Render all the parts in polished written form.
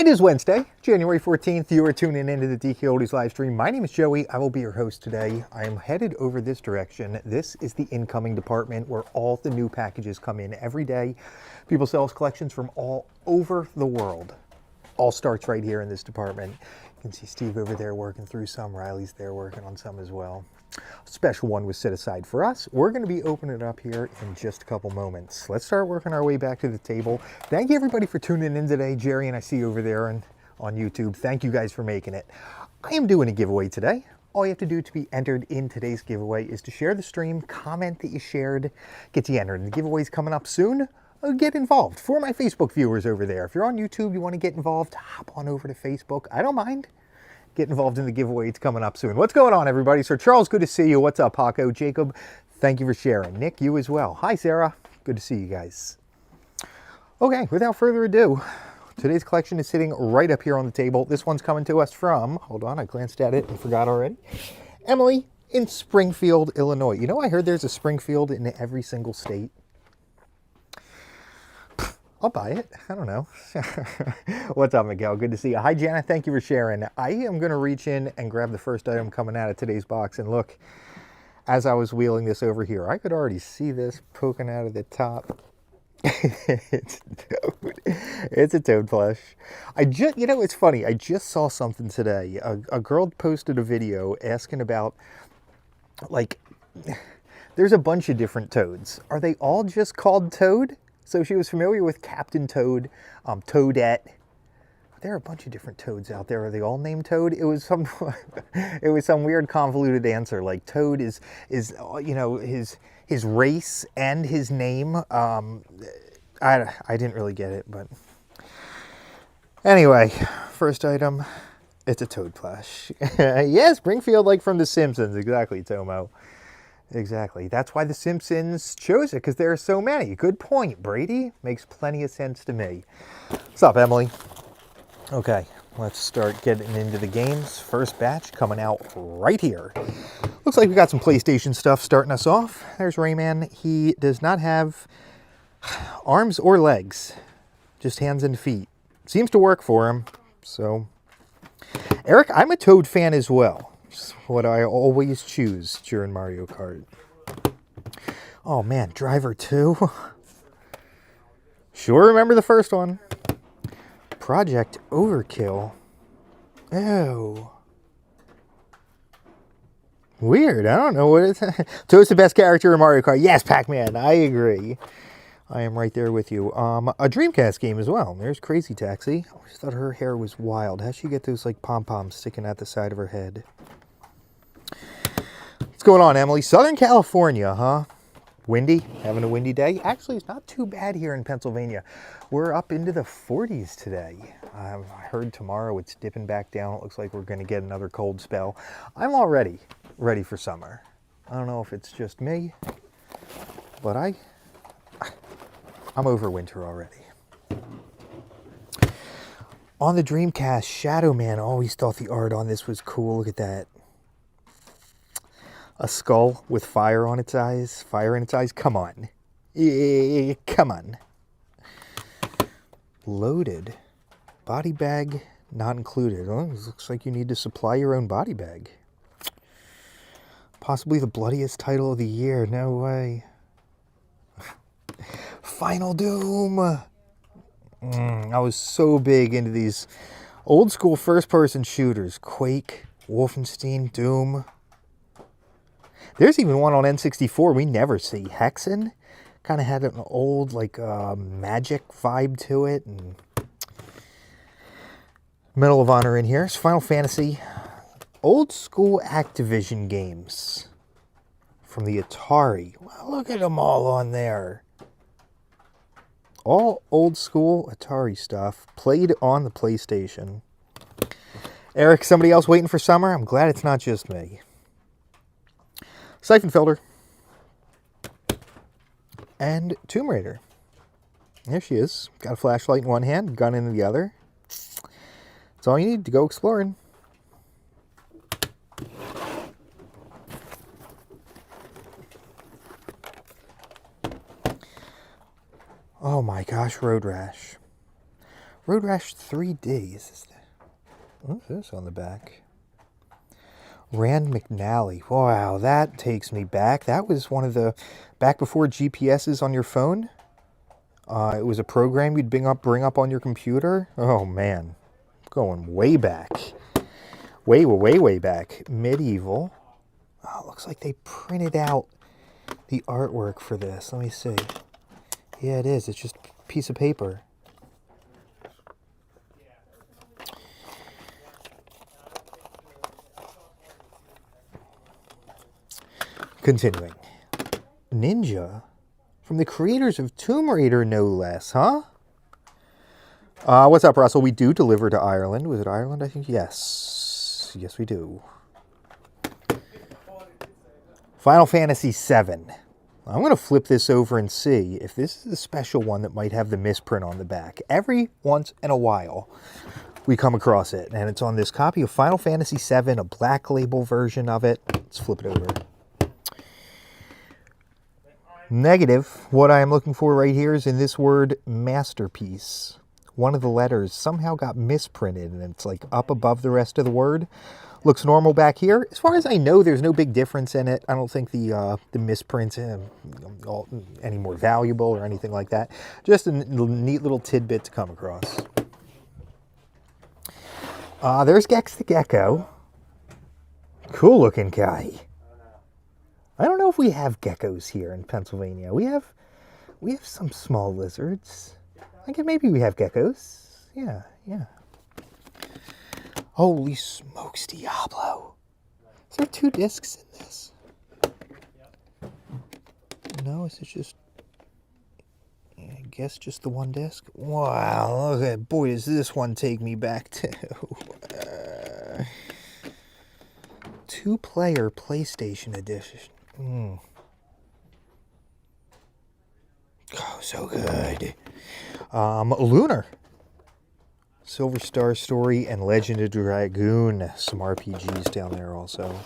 It is Wednesday, January 14th. You are tuning into the DK Oldies live stream. My name is Joey. I will be your host today. I am headed over this direction. This is the incoming department where all the new packages come in every day. People sell collections from all over the world. All starts right here in this department. You can see Steve over there working through some. Riley's there working on some as well. A special one was set aside for us. We're going to be opening it up here in just a couple moments. Let's start working our way back to the table. Thank you everybody for tuning in today. Jerry and I see you over there on YouTube. Thank you guys for making it. I am doing a giveaway today. All you have to do to be entered in today's giveaway is to share the stream, comment that you shared, get you entered. The giveaway's coming up soon. Get involved. For my Facebook viewers over there, if you're on YouTube, you want to get involved, hop on over to Facebook. I don't mind. Get involved in the giveaway. It's coming up soon. What's going on, everybody? Sir Charles, good to see you. What's up, Paco? Jacob, thank you for sharing. Nick, you as well. Hi, Sarah. Good to see you guys. Okay, without further ado, today's collection is sitting right up here on the table. This one's coming to us from, hold on, I glanced at it and forgot already. Emily in Springfield, Illinois. You know, I heard there's a Springfield in every single state. I'll buy it. I don't know. What's up, Miguel? Good to see you. Hi, Jana. Thank you for sharing. I am going to reach in and grab the first item coming out of today's box. And look, as I was wheeling this over here, I could already see this poking out of the top. It's a toad. It's a toad plush. You know, it's funny. I just saw something today. A girl posted a video asking about, like, there's a bunch of different toads. Are they all just called Toad? So she was familiar with Captain Toad, Toadette. There are a bunch of different toads out there. Are they all named Toad? It was some, it was some weird convoluted answer. Like Toad is you know, his race and his name. I didn't really get it, but anyway, first item, it's a toad plush. Yes, Springfield, like from The Simpsons. Exactly, Tomo. Exactly. That's why The Simpsons chose it, because there are so many. Good point, Brady. Makes plenty of sense to me. What's up, Emily? Okay, let's start getting into the games. First batch coming out right here. Looks like we got some PlayStation stuff starting us off. There's Rayman. He does not have arms or legs, just hands and feet. Seems to work for him. So, Eric, I'm a Toad fan as well. What I always choose during Mario Kart. Oh man, Driver 2. Sure remember the first one. Project Overkill. Oh. Weird, I don't know what it's... Toad's the best character in Mario Kart. Yes, Pac-Man, I agree. I am right there with you. A Dreamcast game as well. There's Crazy Taxi. I always thought her hair was wild. How'd she get those like pom-poms sticking out the side of her head? What's going on, Emily? Southern California, huh? Windy? Having a windy day? Actually, it's not too bad here in Pennsylvania. We're up into the 40s today. I heard tomorrow it's dipping back down. It looks like we're going to get another cold spell. I'm already ready for summer. I don't know if it's just me, but I'm over winter already. On the Dreamcast, Shadow Man. Always thought the art on this was cool. Look at that. A skull with fire on its eyes. Fire in its eyes. Come on. Come on. Loaded. Body bag not included. Oh, this looks like you need to supply your own body bag. Possibly the bloodiest title of the year. No way. Final Doom. I was so big into these old school first-person shooters. Quake, Wolfenstein, Doom. There's even one on N64 we never see. Hexen. Kind of had an old, like, magic vibe to it. And Medal of Honor in here. It's Final Fantasy. Old school Activision games from the Atari. Well, look at them all on there. All old school Atari stuff played on the PlayStation. Eric, somebody else waiting for summer? I'm glad it's not just me. Siphon Filter. And Tomb Raider. There she is. Got a flashlight in one hand, gun in the other. That's all you need to go exploring. Oh my gosh, Road Rash. Road Rash 3D. What's this on the back? Rand McNally. Wow, that takes me back. That was one of the, back before GPSs on your phone. It was a program you'd bring up on your computer. Oh man, going way back. Way back. Medieval. Oh, it looks like they printed out the artwork for this. Let me see. Yeah, it is. It's just a piece of paper. Continuing. Ninja? From the creators of Tomb Raider, no less, huh? What's up, Russell? We do deliver to Ireland. Was it Ireland, I think? Yes. Yes, we do. Final Fantasy VII. I'm going to flip this over and see if this is a special one that might have the misprint on the back. Every once in a while, we come across it, and it's on this copy of Final Fantasy VII, a black label version of it. Let's flip it over. Negative, what I am looking for right here is in this word, masterpiece. One of the letters somehow got misprinted, and it's like up above the rest of the word. Looks normal back here. As far as I know, there's no big difference in it. I don't think the misprints any more valuable or anything like that. Just a neat little tidbit to come across. There's Gex the Gecko. Cool looking guy. I don't know if we have geckos here in Pennsylvania. We have some small lizards. I guess maybe we have geckos. Yeah. Holy smokes, Diablo. Is there 2 discs in this? No, is it just... I guess just the 1 disc? Wow, look at... Boy, does this one take me back to... 2-player PlayStation edition. Oh, so good. Lunar. Silver Star Story and Legend of Dragoon. Some RPGs down there also.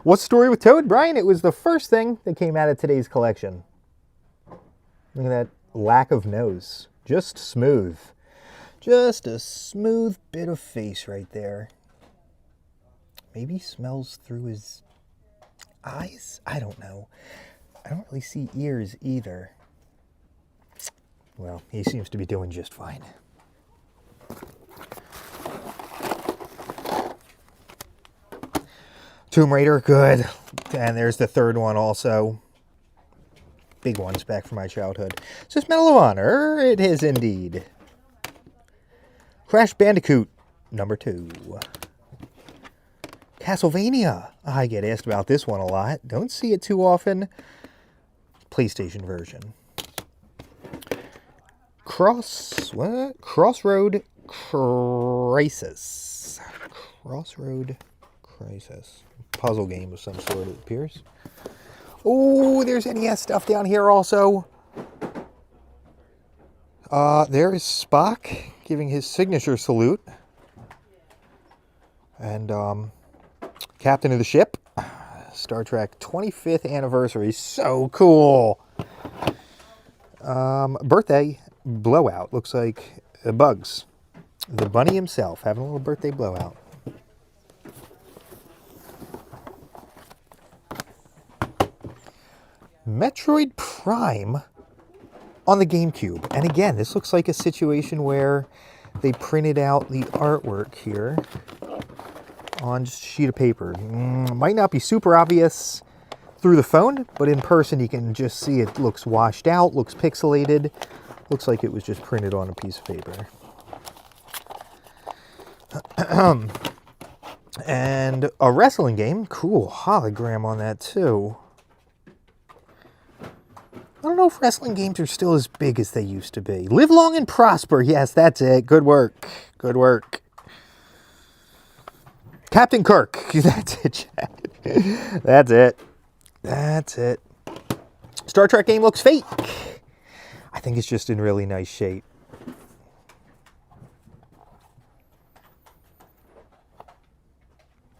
What's the story with Toad, Brian? It was the first thing that came out of today's collection. Look at that lack of nose. Just smooth. Just a smooth bit of face right there. Maybe smells through his eyes? I don't know. I don't really see ears either. Well, he seems to be doing just fine. Tomb Raider, good. And there's the third one also. Big ones back from my childhood. Is this Medal of Honor? It is indeed. Crash Bandicoot, number 2. Castlevania. I get asked about this one a lot. Don't see it too often. PlayStation version. Crossroad Crisis. Crossroad Crisis. Puzzle game of some sort, it appears. Oh, there's NES stuff down here also. There is Spock giving his signature salute. And, Captain of the Ship. Star Trek 25th anniversary. So cool. Birthday blowout. Looks like Bugs. The bunny himself having a little birthday blowout. Metroid Prime on the GameCube. And again, this looks like a situation where they printed out the artwork here on just a sheet of paper. Might not be super obvious through the phone, but in person you can just see it looks washed out, looks pixelated. Looks like it was just printed on a piece of paper. And a wrestling game. Cool hologram on that too. I don't know if wrestling games are still as big as they used to be. Live long and prosper. Yes, that's it. Good work. Good work. Captain Kirk. That's it, Chad. That's it. That's it. Star Trek game looks fake. I think it's just in really nice shape.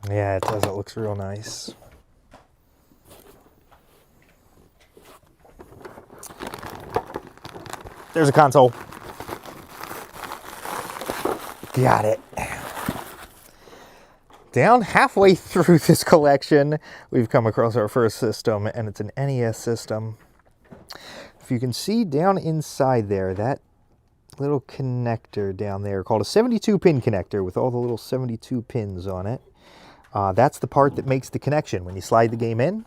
Yeah, it does. It looks real nice. There's a console. Got it. Down halfway through this collection, we've come across our first system, and it's an NES system. If you can see down inside there, that little connector down there called a 72-pin connector with all the little 72 pins on it. That's the part that makes the connection. When you slide the game in,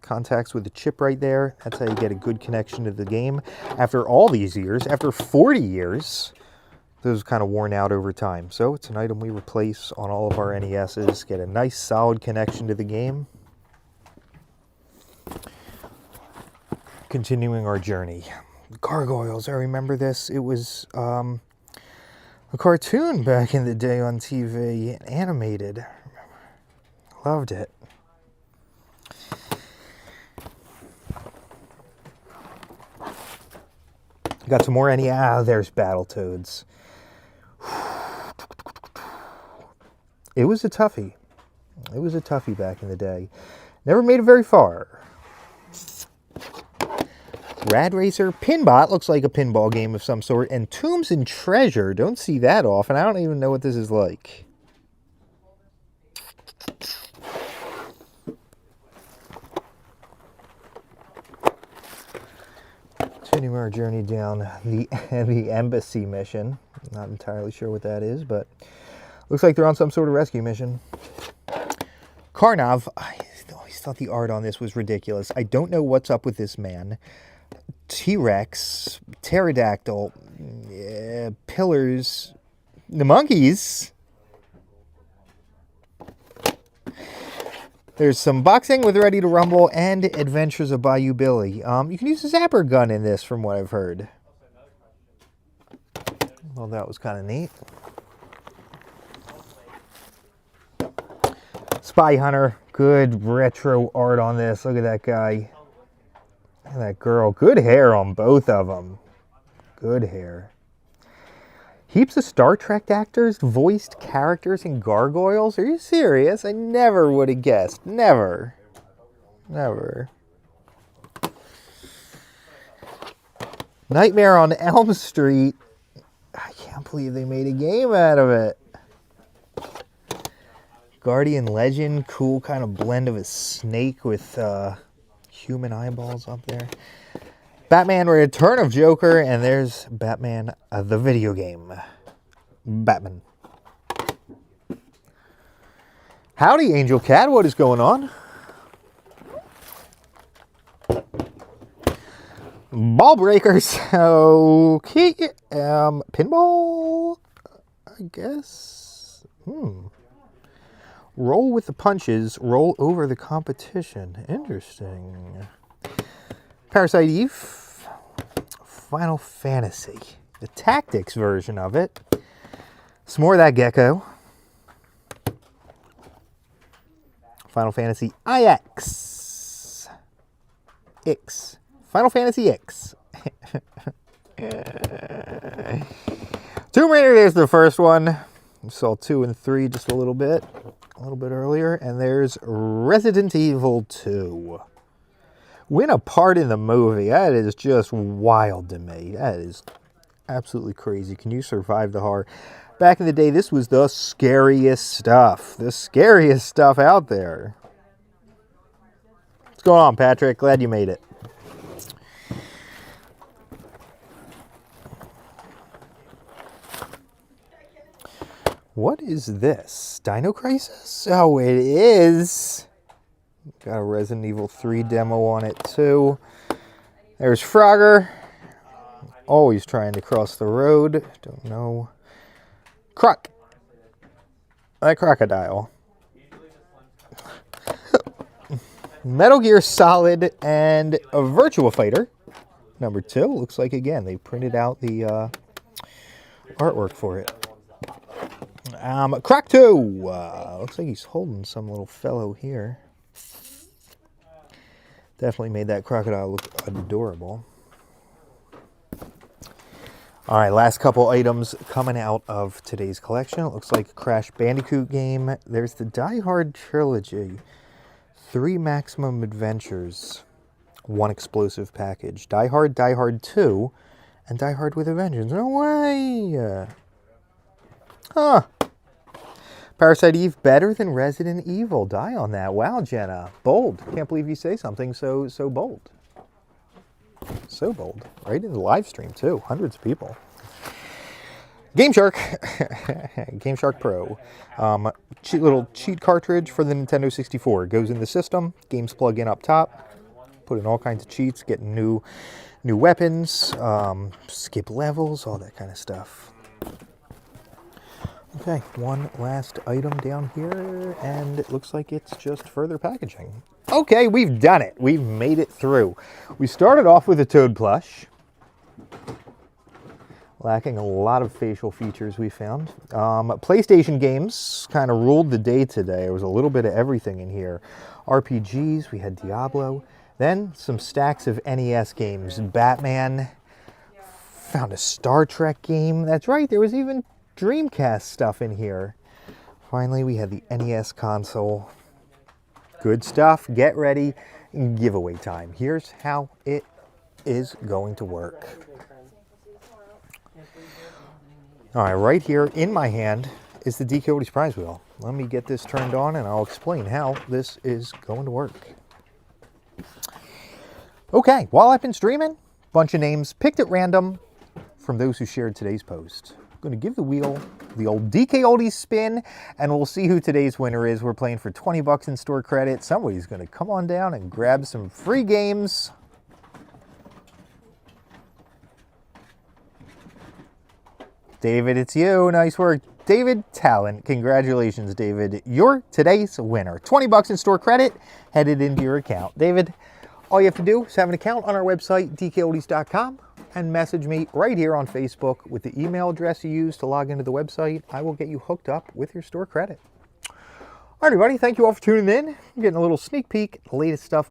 contacts with the chip right there. That's how you get a good connection to the game. After all these years, after 40 years, those kind of worn out over time. So it's an item we replace on all of our NESs. Get a nice solid connection to the game. Continuing our journey. Gargoyles, I remember this. It was a cartoon back in the day on TV, animated. Loved it. Got some more NES. There's Battletoads. It was a toughie. It was a toughie back in the day. Never made it very far. Rad Racer, Pinbot, looks like a pinball game of some sort, and Tombs and Treasure, don't see that often. I don't even know what this is like. Continuing our journey down the embassy mission. Not entirely sure what that is, but looks like they're on some sort of rescue mission. Karnov, I always thought the art on this was ridiculous. I don't know what's up with this man. T-Rex, pterodactyl, pillars, the monkeys. There's some boxing with Ready to Rumble and Adventures of Bayou Billy. You can use a zapper gun in this from what I've heard. Well, that was kind of neat. Spy Hunter, good retro art on this. Look at that guy. Look at that girl. Good hair on both of them. Good hair. Heaps of Star Trek actors voiced characters in Gargoyles. Are you serious? I never would have guessed. Never. Never. Nightmare on Elm Street. I can't believe they made a game out of it. Guardian Legend. Cool kind of blend of a snake with human eyeballs up there. Batman Return of Joker, and there's Batman the video game. Batman. Howdy, Angel Cat. What is going on? Ball breakers. Okay. Pinball, I guess. Roll with the punches. Roll over the competition. Interesting. Parasite Eve, Final Fantasy, the tactics version of it. Some more of that gecko. Final Fantasy IX. X. Final Fantasy X. Tomb Raider, there's the first one. We saw 2 and 3 just a little bit earlier. And there's Resident Evil 2. Win a part in the movie. That is just wild to me. That is absolutely crazy. Can you survive the horror? Back in the day, this was the scariest stuff. The scariest stuff out there. What's going on, Patrick? Glad you made it. What is this? Dino Crisis? Oh, it is. Got a Resident Evil 3 demo on it, too. There's Frogger. Always trying to cross the road. Don't know. Croc. That crocodile. Metal Gear Solid and a Virtua Fighter. Number 2. Looks like, again, they printed out the artwork for it. Croc 2. Looks like he's holding some little fellow here. Definitely made that crocodile look adorable. All right, last couple items coming out of today's collection. It looks like a Crash Bandicoot game. There's the Die Hard trilogy. 3 Maximum Adventures. 1 explosive package. Die Hard 2, and Die Hard with a Vengeance. No way! Huh. Parasite Eve better than Resident Evil. Die on that. Wow, Jenna. Bold. Can't believe you say something so bold. So bold. Right in the live stream, too. Hundreds of people. Game Shark. Game Shark Pro. Little cheat cartridge for the Nintendo 64. Goes in the system. Games plug in up top. Put in all kinds of cheats. Getting new weapons. Skip levels. All that kind of stuff. Okay, one last item down here, and it looks like it's just further packaging. Okay, we've done it. We've made it through. We started off with a Toad plush. Lacking a lot of facial features, we found. PlayStation games kind of ruled the day today. There was a little bit of everything in here. RPGs, we had Diablo. Then some stacks of NES games. Batman. Found a Star Trek game. That's right, there was even Dreamcast stuff in here. Finally, we had the NES console. Good stuff. Get ready. Giveaway time. Here's how it is going to work. All right, right here in my hand is the DKOldies prize wheel. Let me get this turned on and I'll explain how this is going to work. Okay, while I've been streaming, bunch of names picked at random from those who shared today's post. I'm going to give the wheel the old DKOldies spin, and we'll see who today's winner is. We're playing for 20 bucks in store credit. Somebody's going to come on down and grab some free games. David, it's you. Nice work. David Talent. Congratulations, David. You're today's winner. 20 bucks in store credit headed into your account. David, all you have to do is have an account on our website, DKOldies.com. and message me right here on Facebook with the email address you use to log into the website. I will get you hooked up with your store credit. All right, everybody, thank you all for tuning in. You're getting a little sneak peek at the latest stuff